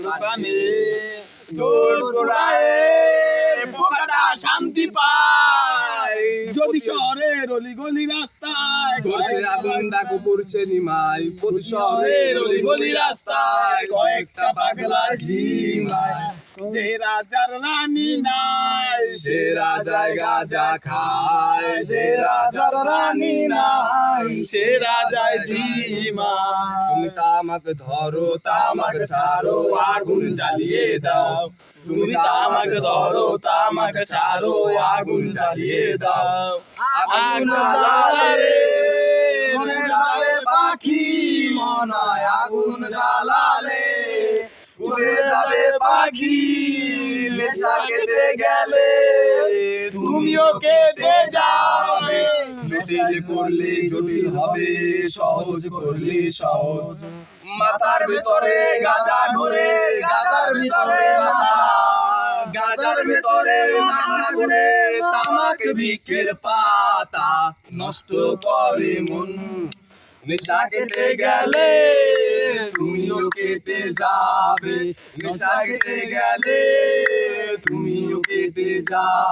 দোকানে দোর গোড়ায় পোকাটা শান্তি পায় যদি শহরের অলিগলি রাস্তায় করছে আগুন ডাকু পড়ছে নিমাই প্রতি শহরের অলিগলি রাস্তায় কয়েকটা পাগলা ঝিমায় যে রাজার রানী নাই সে রাজায় গাঁজা খায় যে রাজার রানী নাই সে রাজায় ঝিমায় তুমি তামাক ধরো তামাক ছাড়ো আগুন জ্বালিয়ে দাও তুমি তামাক ধরো তামাক ছাড়ো আগুন জ্বালিয়ে দাও আগুন জ্বালালে মনে যাবে পাখি মনায় আগুন জ্বালালে উড়ে যাবে পাখি নেশা কেটে গেলে তুমিও কেটে যাবে জটিল করলে জটিল হবে সহজ করলে সহজ মাথার ভিতরে গাঁজা ঘুরে গাঁজার ভিতরে মাথা গাঁজার ভিতরে মাথা ঘুরে তামাক ভিক্ষের পাতা নষ্ট করে মন নেশা কেটে গেলে তুমিও কেটে যাবে নেশা কেটে গেলে তুমিও কেটে যাবে।